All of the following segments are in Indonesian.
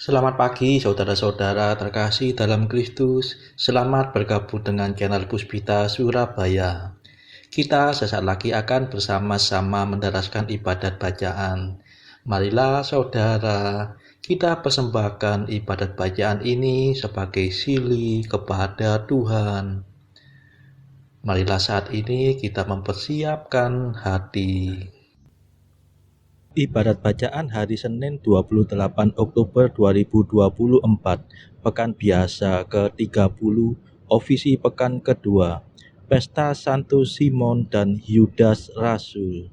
Selamat pagi saudara-saudara terkasih dalam Kristus. Selamat bergabung dengan channel Puspita Surabaya. Kita sesaat lagi akan bersama-sama menderaskan ibadat bacaan. Marilah saudara, kita persembahkan ibadat bacaan ini sebagai sili kepada Tuhan. Marilah saat ini kita mempersiapkan hati. Ibadat bacaan hari Senin 28 Oktober 2024, Pekan Biasa ke-30, Ofisi Pekan kedua, Pesta Santo Simon dan Yudas Rasul.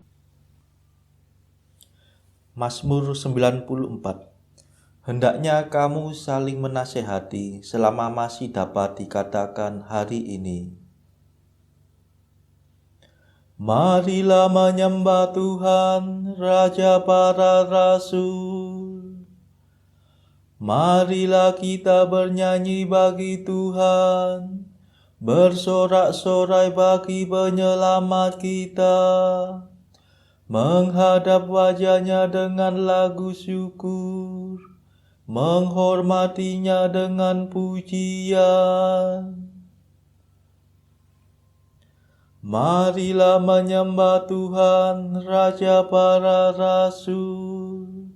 Mazmur 94. Hendaknya kamu saling menasehati selama masih dapat dikatakan hari ini. Marilah menyembah Tuhan, Raja para Rasul. Marilah kita bernyanyi bagi Tuhan, bersorak-sorai bagi penyelamat kita, menghadap wajahnya dengan lagu syukur, menghormatinya dengan pujian. Marilah menyembah Tuhan, Raja para Rasul.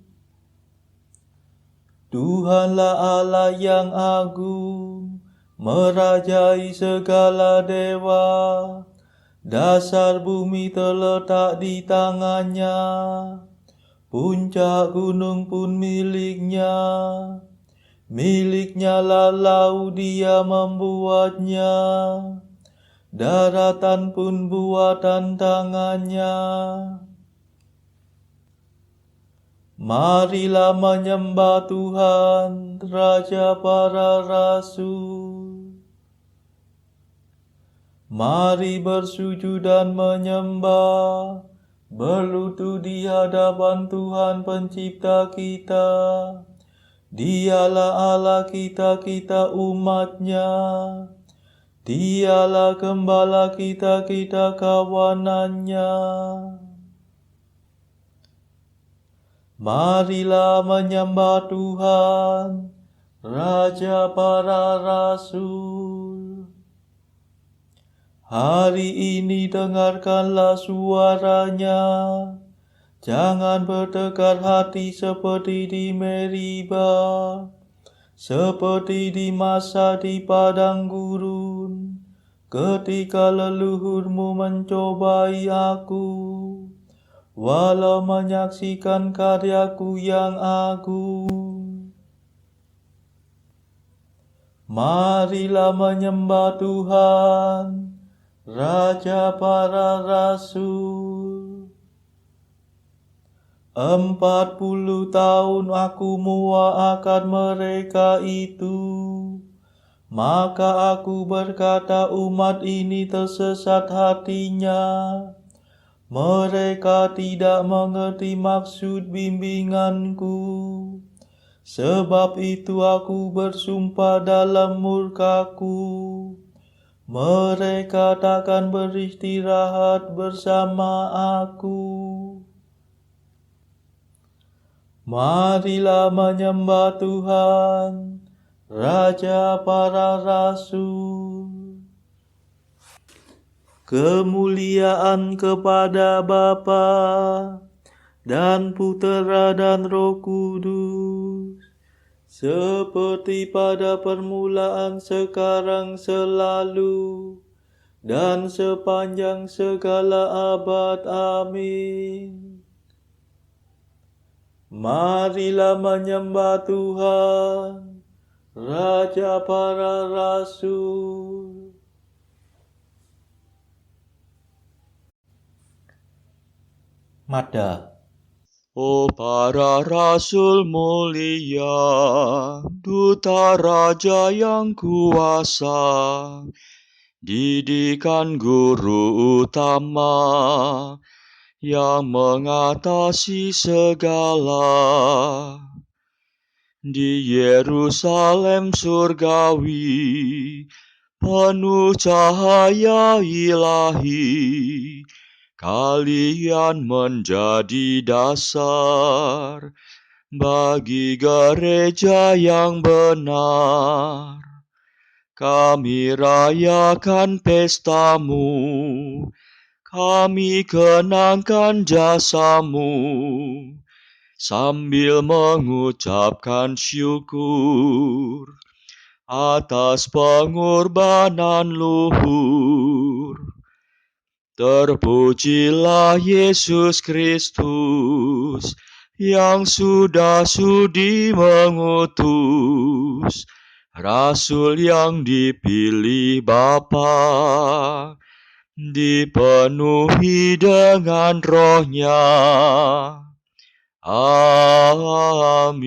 Tuhanlah Allah yang agung, merajai segala dewa. Dasar bumi terletak di tangannya, puncak gunung pun miliknya. Miliknya lah laut, dia membuatnya. Daratan pun buatan tangannya. Marilah menyembah Tuhan, Raja para Rasul. Mari bersujud dan menyembah, berlutut di hadapan Tuhan Pencipta kita. Dialah Allah kita, kita umat-Nya. Dialah gembala kita, kita kawanan-Nya. Marilah menyembah Tuhan, Raja para Rasul. Hari ini dengarkanlah suaranya. Jangan bertekar hati seperti di Meriba, seperti di masa di padang gurun, ketika leluhurmu mencobai aku, walau menyaksikan karyaku yang agung. Marilah menyembah Tuhan, Raja para Rasul. 40 tahun aku muak mereka itu. Maka aku berkata, umat ini tersesat hatinya. Mereka tidak mengerti maksud bimbinganku. Sebab itu aku bersumpah dalam murkaku, mereka takkan beristirahat bersama aku. Marilah menyembah Tuhan, Raja para Rasul. Kemuliaan kepada Bapa dan Putera dan Roh Kudus, seperti pada permulaan, sekarang, selalu, dan sepanjang segala abad. Amin. Marilah menyembah Tuhan, Raja para Rasul. Mada. Oh para rasul mulia, duta raja yang kuasa, didikan guru utama yang mengatasi segala. Di Yerusalem surgawi, penuh cahaya ilahi, kalian menjadi dasar bagi gereja yang benar. Kami rayakan pestamu, kami kenangkan jasamu, sambil mengucapkan syukur atas pengorbanan luhur. Terpujilah Yesus Kristus yang sudah sudi mengutus Rasul yang dipilih Bapa, dipenuhi dengan Roh-Nya. Amin.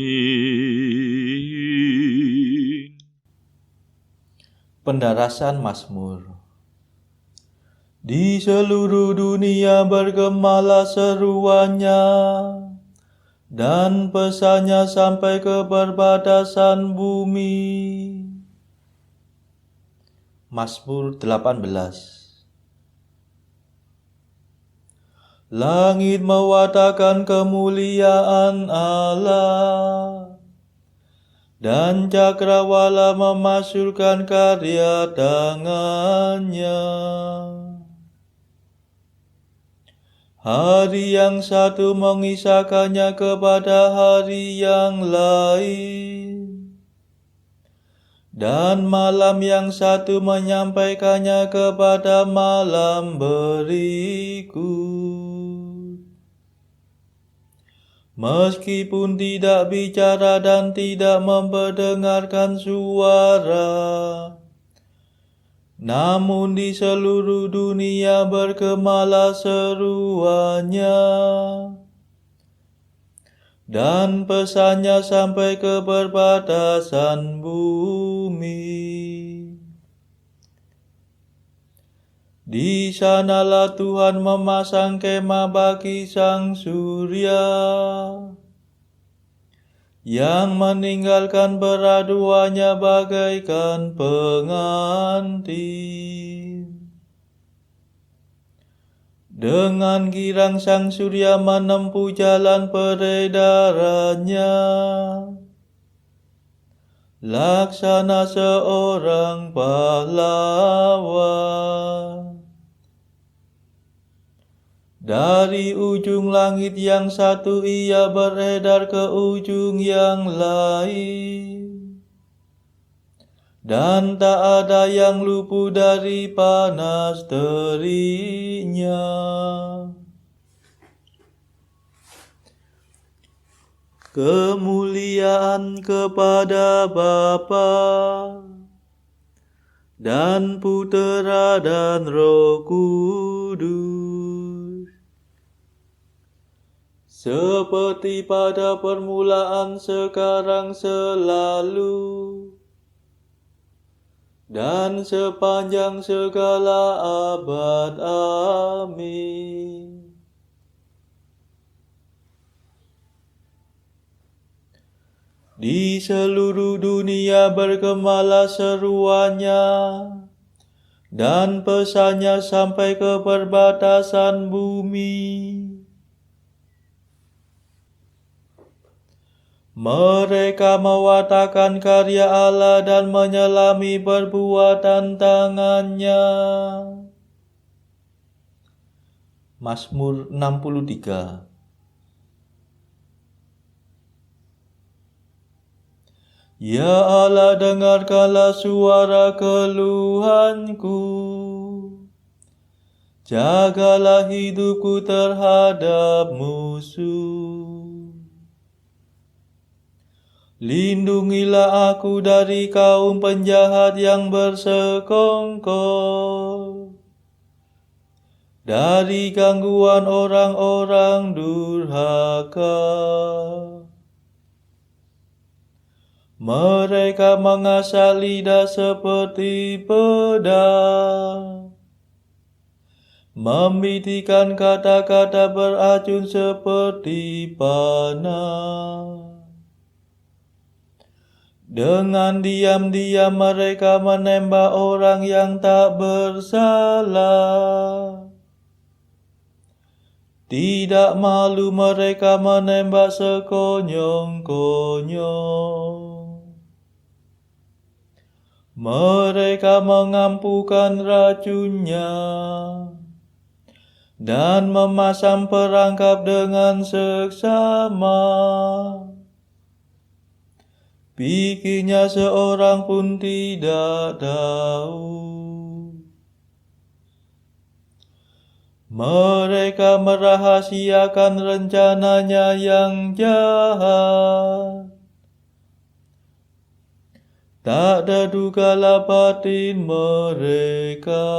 Pendarasan Mazmur. Di seluruh dunia bergemalah seruannya, dan pesannya sampai ke perbatasan bumi. Mazmur 18. Langit mewartakan kemuliaan Allah, dan cakrawala memasyurkan karya tangannya. Hari yang satu mengisahkannya kepada hari yang lain, dan malam yang satu menyampaikannya kepada malam berikut. Meskipun tidak bicara dan tidak memperdengarkan suara, namun di seluruh dunia bergemalah seruannya, dan pesannya sampai ke perbatasan bumi. Di sanalah Tuhan memasang kemah bagi sang surya, yang meninggalkan peraduannya bagaikan pengantin. Dengan girang sang surya menempuh jalan peredarannya, laksana seorang pahlawan. Dari ujung langit yang satu ia beredar ke ujung yang lain, dan tak ada yang luput dari panas teriknya. Kemuliaan kepada Bapa dan Putera dan Roh Kudus, seperti pada permulaan, sekarang, selalu, dan sepanjang segala abad. Amin. Di seluruh dunia bergemalah seruannya, dan pesannya sampai ke perbatasan bumi. Mereka mewartakan karya Allah dan menyelami perbuatan tangannya. Mazmur 63. Ya Allah, dengarkanlah suara keluhanku. Jagalah hidupku terhadap musuh. Lindungilah aku dari kaum penjahat yang bersekongkol, dari gangguan orang-orang durhaka. Mereka mengasah lidah seperti pedang, membitikkan kata-kata beracun seperti panah. Dengan diam-diam mereka menembak orang yang tak bersalah. Tidak malu mereka menembak sekonyong-konyong. Mereka mengampukan racunnya dan memasang perangkap dengan seksama. Pikirnya seorang pun tidak tahu. Mereka merahasiakan rencananya yang jahat. Tak ada dugalah batin mereka.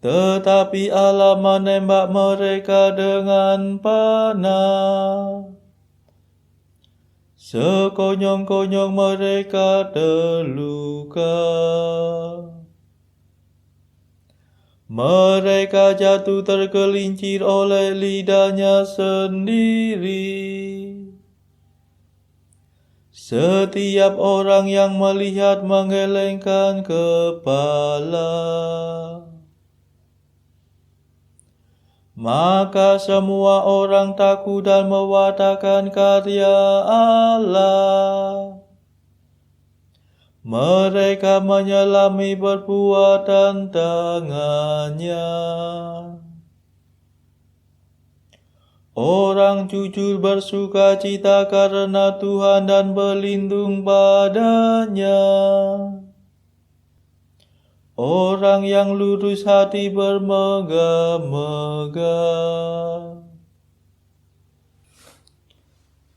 Tetapi Allah menembak mereka dengan panah. Sekonyong-konyong mereka terluka. Mereka jatuh tergelincir oleh lidahnya sendiri. Setiap orang yang melihat menggelengkan kepala. Maka semua orang takut dan mewartakan karya Allah. Mereka menyelami perbuatan tangannya. Orang jujur bersuka cita karena Tuhan dan berlindung padanya. Orang yang lurus hati bermegah-megah.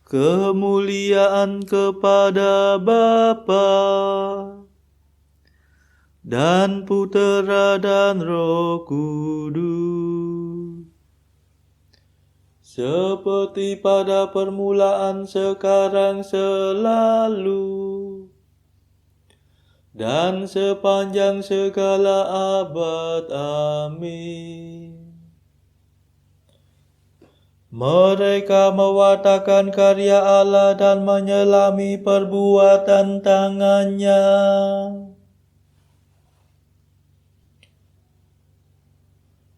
Kemuliaan kepada Bapa dan Putera dan Roh Kudus, seperti pada permulaan, sekarang, selalu, dan sepanjang segala abad. Amin. Mereka mewartakan karya Allah dan menyelami perbuatan tangannya.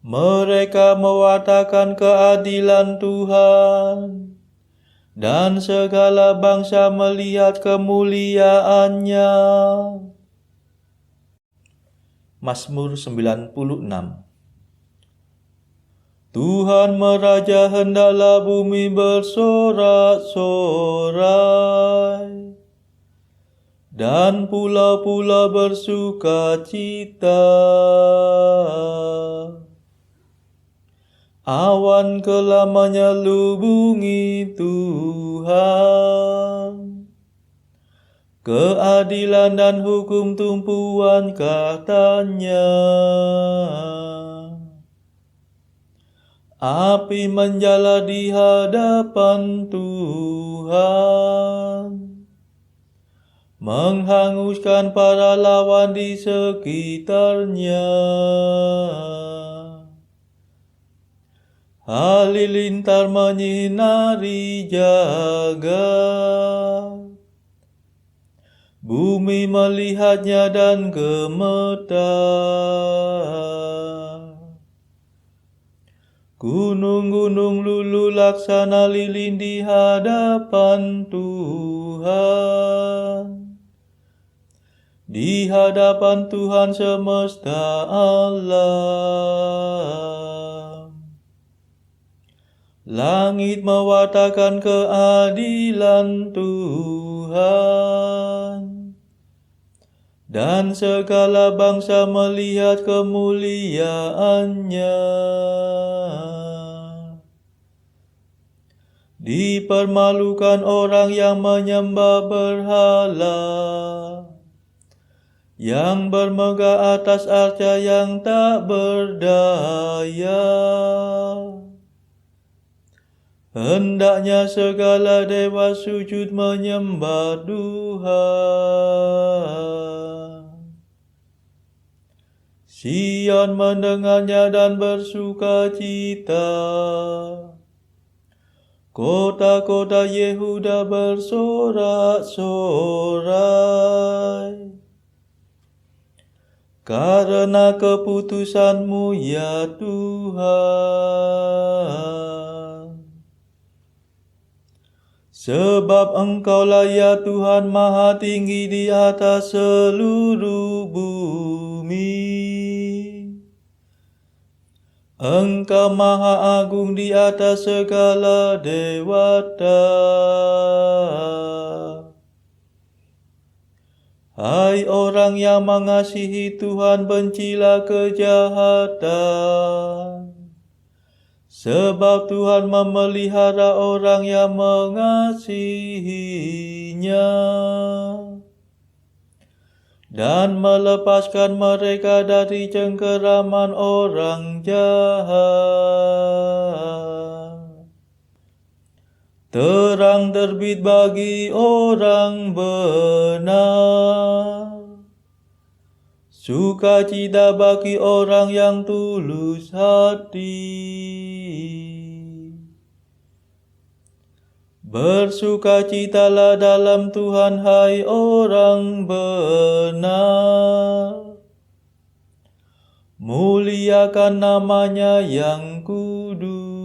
Mereka mewartakan keadilan Tuhan, dan segala bangsa melihat kemuliaannya. Mazmur 96. Tuhan meraja, hendaklah bumi bersorak-sorai, dan pulau-pulau bersuka cita. Awan kelam menyelubungi Tuhan, keadilan dan hukum tumpuan katanya. Api menjala di hadapan Tuhan, menghanguskan para lawan di sekitarnya. Halilintar menyinari jagat, bumi melihatnya dan gemetar. Gunung-gunung luluh laksana lilin di hadapan Tuhan, di hadapan Tuhan semesta alam. Langit mewartakan keadilan Tuhan, dan segala bangsa melihat kemuliaannya. Dipermalukan orang yang menyembah berhala, yang bermegah atas arca yang tak berdaya. Hendaknya segala dewa sujud menyembah Tuhan. Sion mendengarnya dan bersuka cita. Kota-kota Yehuda bersorak-sorai. karena keputusan-Mu ya Tuhan. Sebab Engkaulah ya Tuhan maha tinggi di atas seluruh bumi. Engkau maha agung di atas segala dewata. Hai orang yang mengasihi Tuhan, bencilah kejahatan. Sebab Tuhan memelihara orang yang mengasihi-Nya dan melepaskan mereka dari cengkeraman orang jahat. Terang terbit bagi orang benar, sukacita bagi orang yang tulus hati. Bersukacitalah dalam Tuhan, hai orang benar. Muliakan nama-Nya yang kudus.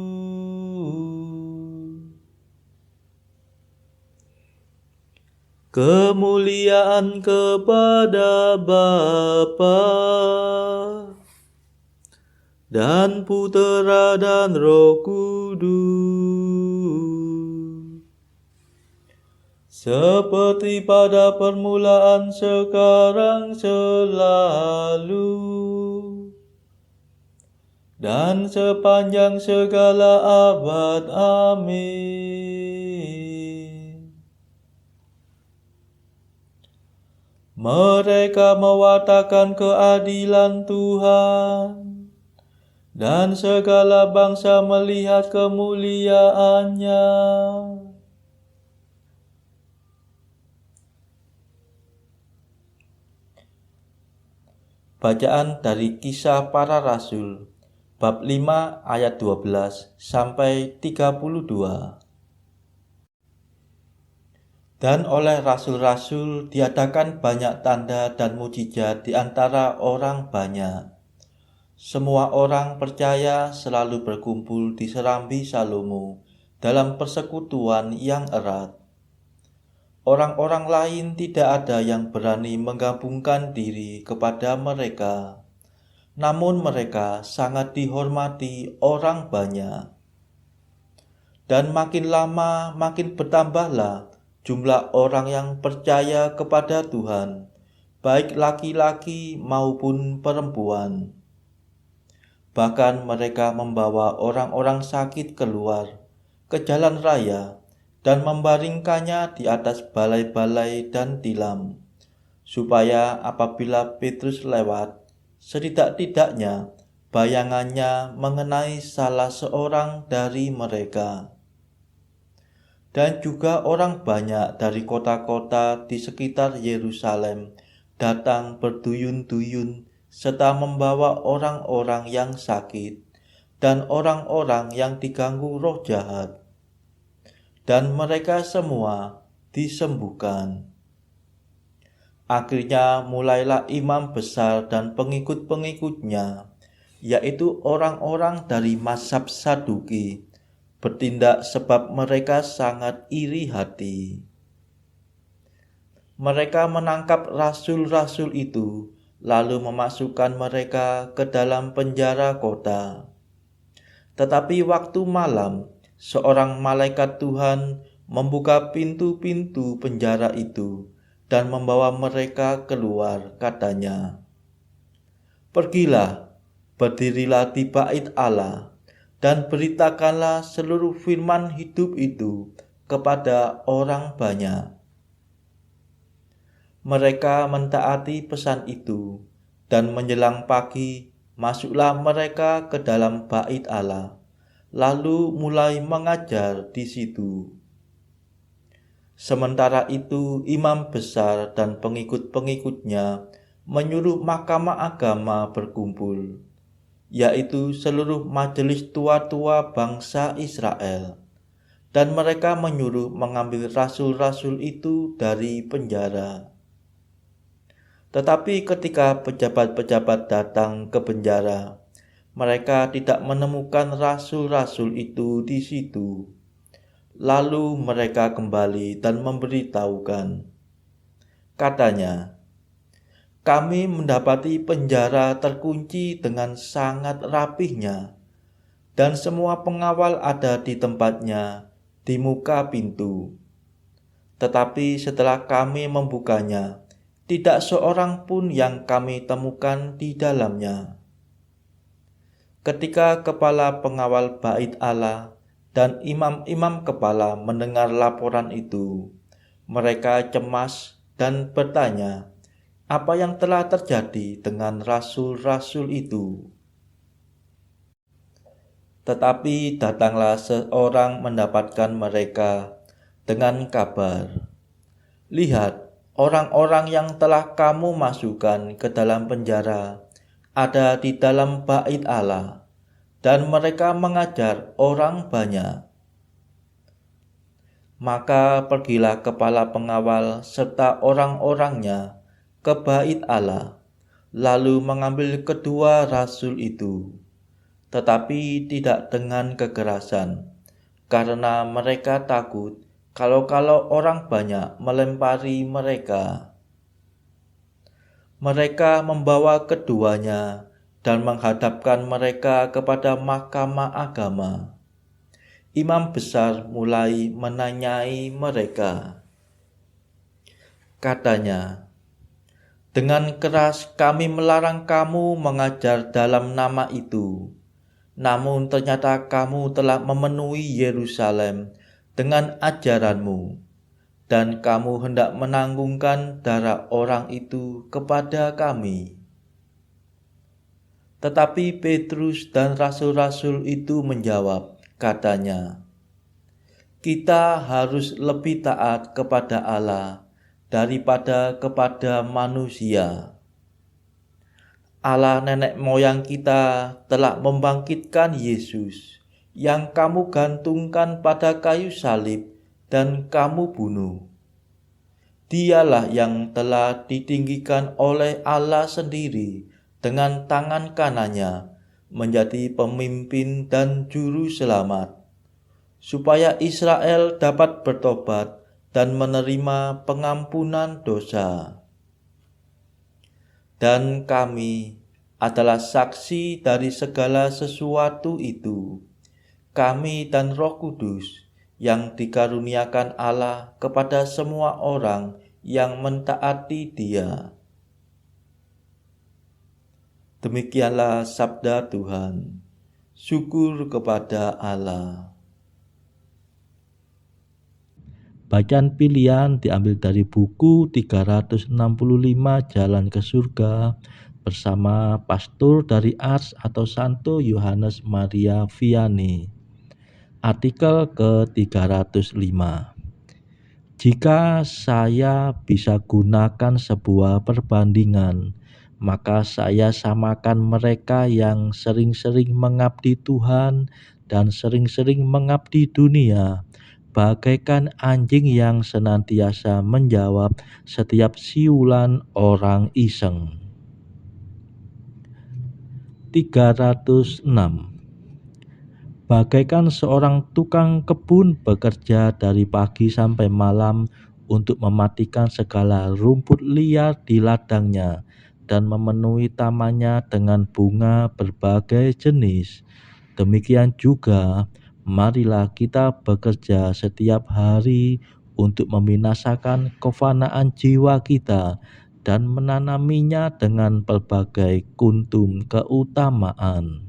Kemuliaan kepada Bapa dan Putera dan Roh Kudus, seperti pada permulaan, sekarang, selalu, dan sepanjang segala abad. Amin. Mereka mewartakan keadilan Tuhan, dan segala bangsa melihat kemuliaan-Nya. Bacaan dari Kisah Para Rasul, bab 5 ayat 12 sampai 32. Dan oleh rasul-rasul diadakan banyak tanda dan mujizat di antara orang banyak. Semua orang percaya selalu berkumpul di serambi Salomo dalam persekutuan yang erat. Orang-orang lain tidak ada yang berani menggabungkan diri kepada mereka, namun mereka sangat dihormati orang banyak. Dan makin lama makin bertambahlah jumlah orang yang percaya kepada Tuhan, baik laki-laki maupun perempuan. Bahkan mereka membawa orang-orang sakit keluar ke jalan raya dan membaringkannya di atas balai-balai dan tilam, supaya apabila Petrus lewat, setidak-tidaknya bayangannya mengenai salah seorang dari mereka. Dan juga orang banyak dari kota-kota di sekitar Yerusalem datang berduyun-duyun serta membawa orang-orang yang sakit dan orang-orang yang diganggu roh jahat, dan mereka semua disembuhkan. Akhirnya mulailah imam besar dan pengikut-pengikutnya, yaitu orang-orang dari mazhab Saduki, bertindak sebab mereka sangat iri hati. Mereka menangkap rasul-rasul itu, lalu memasukkan mereka ke dalam penjara kota. Tetapi waktu malam, seorang malaikat Tuhan membuka pintu-pintu penjara itu dan membawa mereka keluar. Katanya, "Pergilah, berdirilah di bait Allah, dan beritakanlah seluruh firman hidup itu kepada orang banyak." Mereka mentaati pesan itu, dan menjelang pagi masuklah mereka ke dalam bait Allah, lalu mulai mengajar di situ. Sementara itu imam besar dan pengikut-pengikutnya menyuruh mahkamah agama berkumpul, yaitu seluruh majelis tua-tua bangsa Israel, dan mereka menyuruh mengambil rasul-rasul itu dari penjara. Tetapi ketika pejabat-pejabat datang ke penjara, mereka tidak menemukan rasul-rasul itu di situ. Lalu mereka kembali dan memberitahukan. Katanya, "Kami mendapati penjara terkunci dengan sangat rapihnya, dan semua pengawal ada di tempatnya di muka pintu. Tetapi setelah kami membukanya, tidak seorang pun yang kami temukan di dalamnya." Ketika kepala pengawal Bait Allah dan imam-imam kepala mendengar laporan itu, mereka cemas dan bertanya, apa yang telah terjadi dengan rasul-rasul itu? Tetapi datanglah seorang mendapatkan mereka dengan kabar, "Lihat, orang-orang yang telah kamu masukkan ke dalam penjara ada di dalam Bait Allah, dan mereka mengajar orang banyak." Maka pergilah kepala pengawal serta orang-orangnya ke Bait Allah, lalu mengambil kedua rasul itu, tetapi tidak dengan kekerasan, karena mereka takut kalau orang banyak melempari mereka. Mereka membawa keduanya dan menghadapkan mereka kepada mahkamah agama. Imam besar mulai menanyai mereka. Katanya, "Dengan keras kami melarang kamu mengajar dalam nama itu. Namun ternyata kamu telah memenuhi Yerusalem dengan ajaranmu, dan kamu hendak menanggungkan darah orang itu kepada kami." Tetapi Petrus dan rasul-rasul itu menjawab, katanya, "Kita harus lebih taat kepada Allah daripada kepada manusia. Allah nenek moyang kita telah membangkitkan Yesus yang kamu gantungkan pada kayu salib dan kamu bunuh. Dialah yang telah ditinggikan oleh Allah sendiri dengan tangan kanannya menjadi pemimpin dan juru selamat, supaya Israel dapat bertobat dan menerima pengampunan dosa. Dan kami adalah saksi dari segala sesuatu itu, kami dan Roh Kudus yang dikaruniakan Allah kepada semua orang yang mentaati Dia." Demikianlah sabda Tuhan. Syukur kepada Allah. Bacaan pilihan diambil dari buku 365 Jalan ke Surga bersama pastor dari Ars atau Santo Yohanes Maria Vianney. Artikel ke-305. Jika saya bisa gunakan sebuah perbandingan, maka saya samakan mereka yang sering-sering mengabdi Tuhan dan sering-sering mengabdi dunia, bagaikan anjing yang senantiasa menjawab setiap siulan orang iseng. 306. Bagaikan seorang tukang kebun bekerja dari pagi sampai malam untuk mematikan segala rumput liar di ladangnya dan memenuhi tamannya dengan bunga berbagai jenis. Demikian juga, marilah kita bekerja setiap hari untuk membinasakan kefanaan jiwa kita dan menanaminya dengan pelbagai kuntum keutamaan.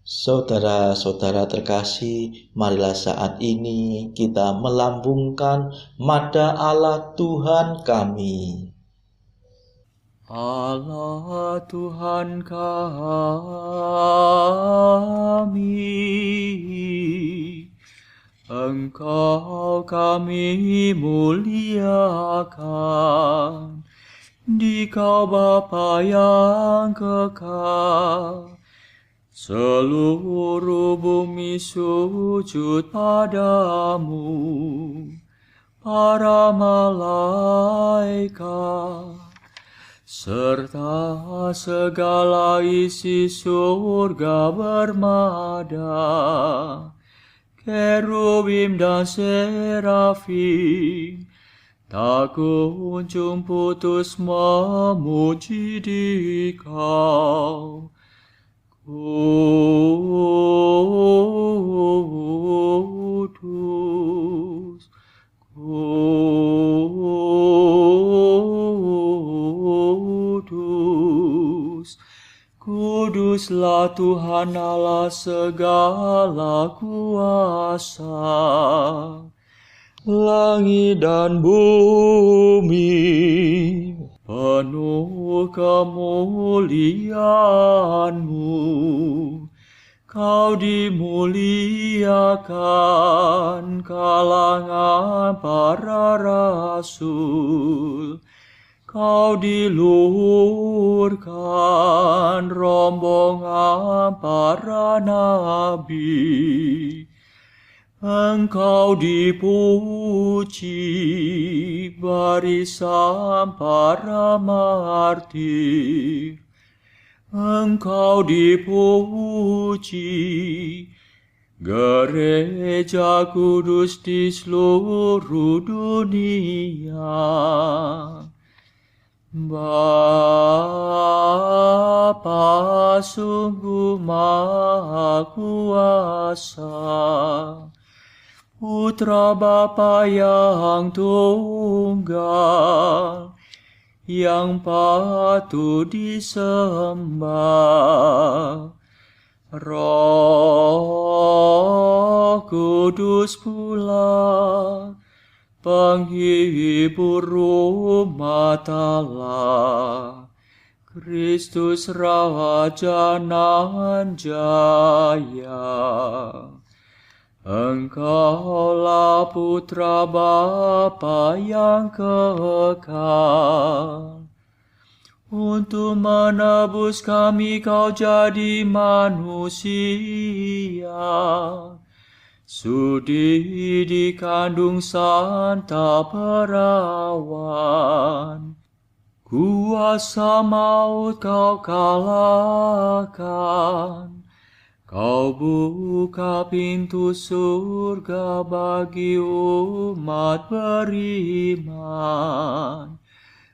Saudara-saudara terkasih, marilah saat ini kita melambungkan nada Allah Tuhan kami. Allah Tuhan kami, Engkau kami muliakan, Dikau Bapa yang kekal. Seluruh bumi sujud padamu, para malaikat, serta segala isi surga bermada, kerubim dan serafim, tak kunjung putus memuji Dikau. Kudus, kudus, kuduslah Tuhan Allah segala kuasa. Langit dan bumi penuh kemuliaan-Mu. Kau dimuliakan kalangan para rasul. Kau diluhurkan rombongan para nabi. Engkau dipuji barisan para martir. Engkau dipuji gereja kudus di seluruh dunia. Bapa sungguh Maha Kuasa, Putra Bapa yang tunggal, yang patut disembah. Roh Kudus pula, penghibur umat Allah, Kristus Raja nan jaya. Engkaulah Putra Bapa yang kekal. Untuk menebus kami Kau jadi manusia. Sudi dikandung Santa Perawan. Kuasa maut Kau kalahkan. Kau buka pintu surga bagi umat beriman.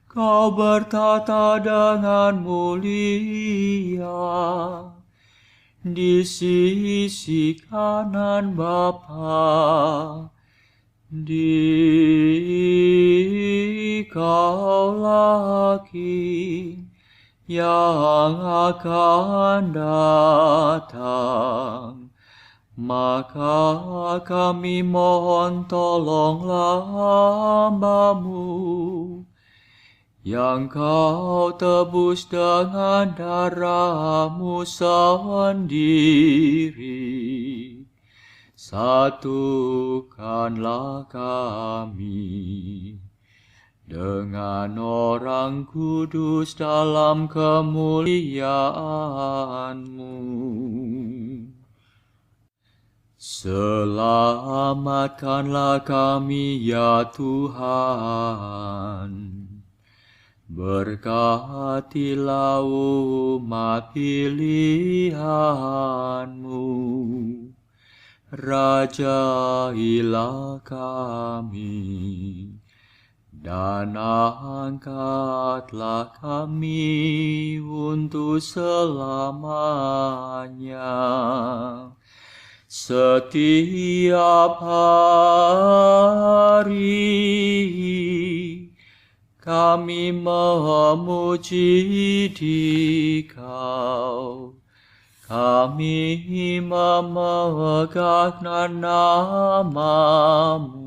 Kau bertata dengan mulia di sisi kanan Bapa. Dikaulah King yang akan datang. Maka kami mohon tolonglah hamba-Mu yang Kau tebus dengan darah-Mu sendiri. Satukanlah kami dengan orang kudus dalam kemuliaan-Mu. Selamatkanlah kami ya Tuhan. Berkatilah umat pilihan-Mu. Rajailah kami. Dan angkatlah kami untuk selamanya. Setiap hari kami memuji Dikau. Kami memegahkan nama-Mu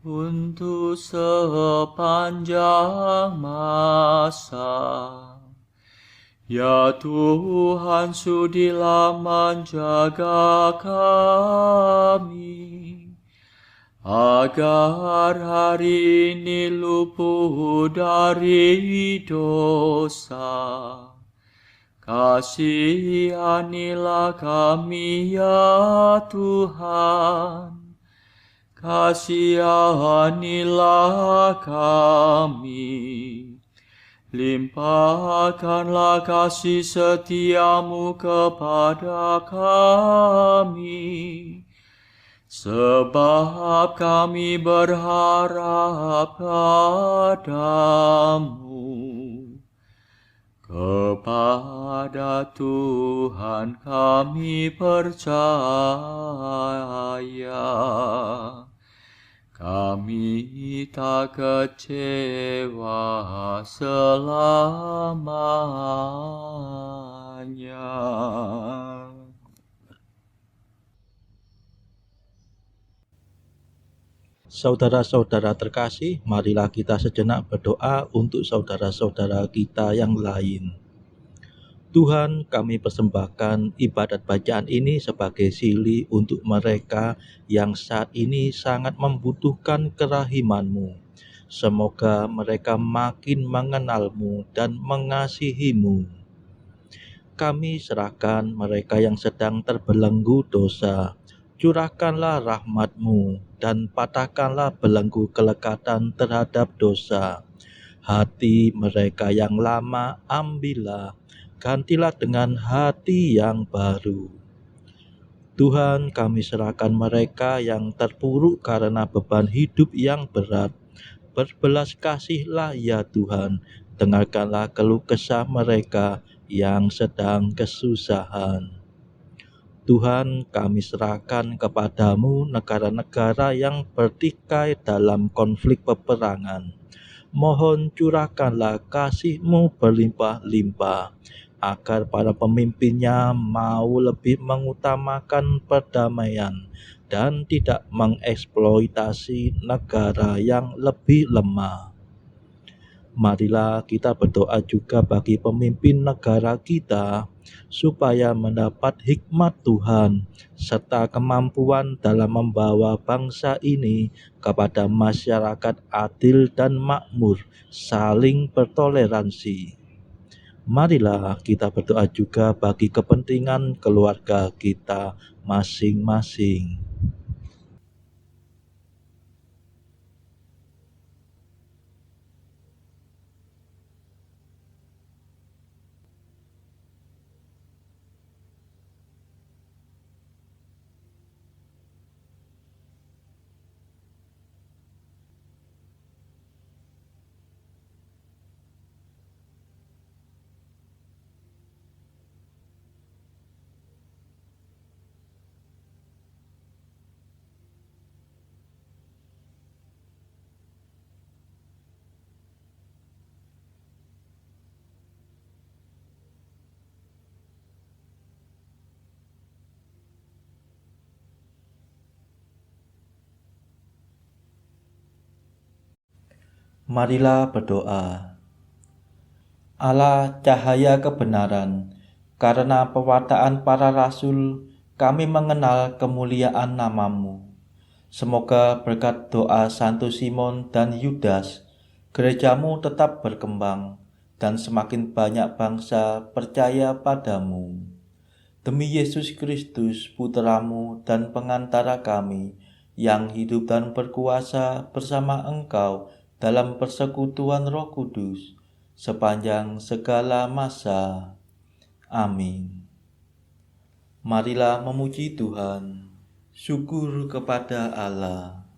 untuk sepanjang masa. Ya Tuhan, sudilah menjaga kami, agar hari ini luput dari dosa. Kasihanilah kami ya Tuhan, kasihanilah kami. Limpahkanlah kasih setiamu kepada kami, sebab kami berharap padamu. Kepada Tuhan kami percaya, kami tak kecewa selamanya. Saudara-saudara terkasih, marilah kita sejenak berdoa untuk saudara-saudara kita yang lain. Tuhan, kami persembahkan ibadat bacaan ini sebagai silih untuk mereka yang saat ini sangat membutuhkan kerahiman-Mu. Semoga mereka makin mengenal-Mu dan mengasihi-Mu. Kami serahkan mereka yang sedang terbelenggu dosa. Curahkanlah rahmat-Mu dan patahkanlah belenggu kelekatan terhadap dosa. Hati mereka yang lama ambillah, gantilah dengan hati yang baru. Tuhan, kami serahkan mereka yang terpuruk karena beban hidup yang berat. Berbelas kasihlah ya Tuhan, dengarkanlah keluh kesah mereka yang sedang kesusahan. Tuhan, kami serahkan kepadamu negara-negara yang bertikai dalam konflik peperangan. Mohon curahkanlah kasih-Mu berlimpah-limpah, agar para pemimpinnya mau lebih mengutamakan perdamaian dan tidak mengeksploitasi negara yang lebih lemah. Marilah kita berdoa juga bagi pemimpin negara kita, supaya mendapat hikmat Tuhan, serta kemampuan dalam membawa bangsa ini kepada masyarakat adil dan makmur, saling bertoleransi. Marilah kita berdoa juga bagi kepentingan keluarga kita masing-masing. Marilah berdoa. Allah cahaya kebenaran, karena pewartaan para rasul kami mengenal kemuliaan nama-Mu. Semoga berkat doa Santo Simon dan Yudas, gereja-Mu tetap berkembang dan semakin banyak bangsa percaya padamu. Demi Yesus Kristus, Putra-Mu dan pengantara kami, yang hidup dan berkuasa bersama Engkau dalam persekutuan Roh Kudus, sepanjang segala masa. Amin. Marilah memuji Tuhan. Syukur kepada Allah.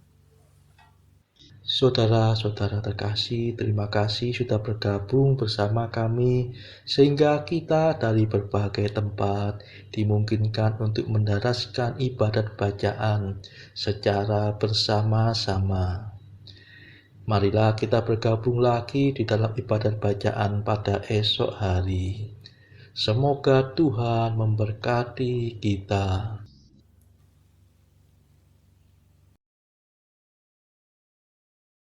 Saudara-saudara terkasih, terima kasih sudah bergabung bersama kami, sehingga kita dari berbagai tempat dimungkinkan untuk mendaraskan ibadat bacaan secara bersama-sama. Marilah kita bergabung lagi di dalam ibadat bacaan pada esok hari. Semoga Tuhan memberkati kita.